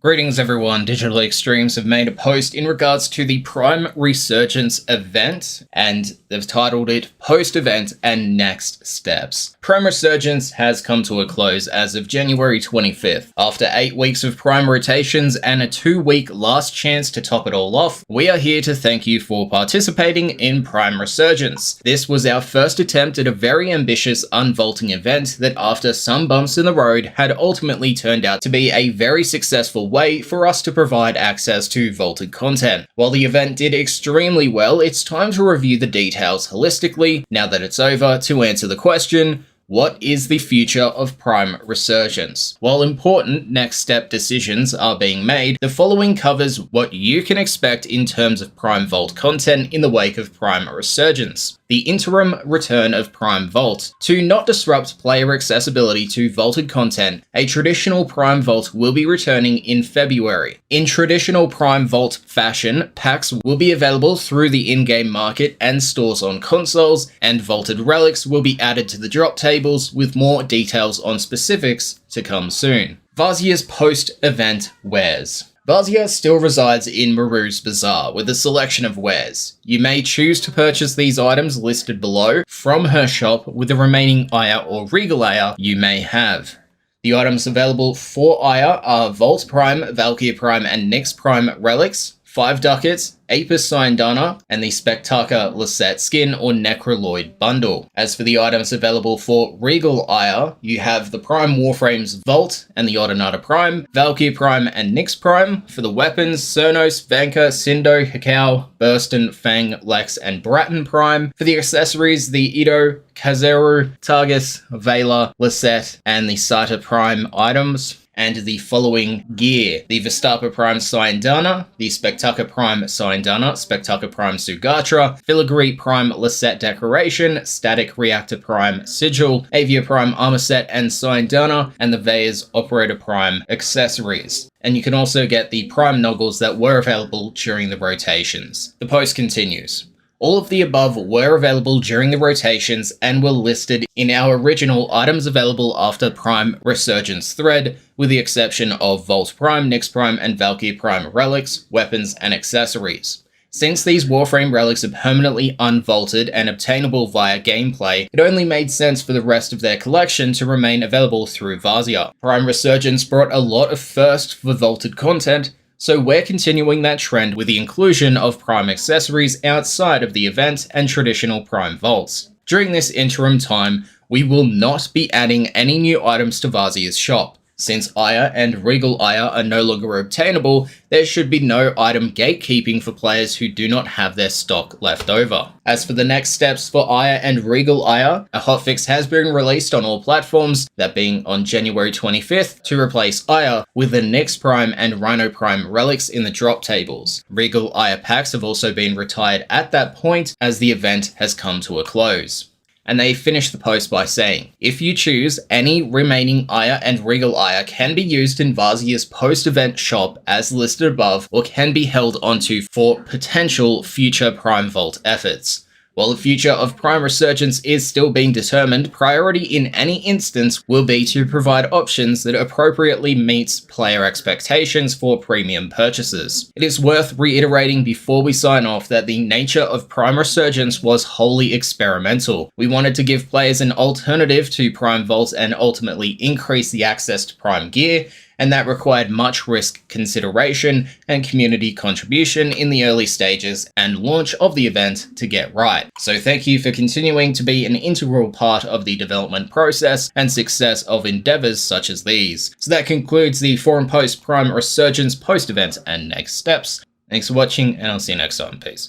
Greetings everyone, Digital Extremes have made a post in regards to the Prime Resurgence event, and they've titled it Post-Event and Next Steps. Prime Resurgence has come to a close as of January 25th. After 8 weeks of Prime rotations and a 2-week last chance to top it all off, we are here to thank you for participating in Prime Resurgence. This was our first attempt at a very ambitious unvaulting event that, after some bumps in the road, had ultimately turned out to be a very successful way for us to provide access to vaulted content. While the event did extremely well, it's time to review the details holistically, now that it's over, to answer the question, what is the future of Prime Resurgence? While important next step decisions are being made, the following covers what you can expect in terms of Prime Vault content in the wake of Prime Resurgence. The interim return of Prime Vault. To not disrupt player accessibility to vaulted content, a traditional Prime Vault will be returning in February. In traditional Prime Vault fashion, packs will be available through the in-game market and stores on consoles, and vaulted relics will be added to the drop tables, with more details on specifics to come soon. Vazia's post-event wares. Vazia still resides in Maru's Bazaar with a selection of wares. You may choose to purchase these items listed below from her shop, with the remaining Aya or Regal Aya you may have. The items available for Aya are Vault Prime, Valkyrie Prime and Nyx Prime relics, 5 ducats, Apis Syndana, and the Spectacular Lisette skin or Necroloid bundle. As for the items available for Regal Aya, you have the Prime Warframes Vault and the Ordinata Prime, Valkyrie Prime and Nyx Prime. For the weapons, Cernos, Vanka, Sindo, Hekau, Burston, Fang, Lex, and Bratton Prime. For the accessories, the Ito, Kazeru, Targus, Vela, Lisette, and the Sata Prime items. And the following gear: the Vistapa Prime Syndana, the Spectacular Prime Syndana, Spectacular Prime Sugatra, Filigree Prime Lisette Decoration, Static Reactor Prime Sigil, Avia Prime Armor Set and Syndana, and the Veyes Operator Prime accessories. And you can also get the Prime Noggles that were available during the rotations. The post continues. All of the above were available during the rotations and were listed in our original items available after Prime Resurgence thread, with the exception of Vault Prime, Nyx Prime, and Valkyrie Prime relics, weapons, and accessories. Since these Warframe relics are permanently unvaulted and obtainable via gameplay, it only made sense for the rest of their collection to remain available through Vazia. Prime Resurgence brought a lot of first for vaulted content, so we're continuing that trend with the inclusion of Prime accessories outside of the event and traditional Prime vaults. During this interim time, we will not be adding any new items to Vazia's shop. Since Aya and Regal Aya are no longer obtainable, there should be no item gatekeeping for players who do not have their stock left over. As for the next steps for Aya and Regal Aya, a hotfix has been released on all platforms, that being on January 25th, to replace Aya with the Nyx Prime and Rhino Prime relics in the drop tables. Regal Aya packs have also been retired at that point, as the event has come to a close. And they finish the post by saying, if you choose, any remaining Aya and Regal Aya can be used in Vazia's post-event shop as listed above, or can be held onto for potential future Prime Vault efforts. While the future of Prime Resurgence is still being determined, priority in any instance will be to provide options that appropriately meets player expectations for premium purchases. It is worth reiterating before we sign off that the nature of Prime Resurgence was wholly experimental. We wanted to give players an alternative to Prime Vault and ultimately increase the access to Prime gear, and that required much risk consideration and community contribution in the early stages and launch of the event to get right. So thank you for continuing to be an integral part of the development process and success of endeavors such as these. So that concludes the forum post Prime Resurgence post-event and next steps. Thanks for watching, and I'll see you next time. Peace.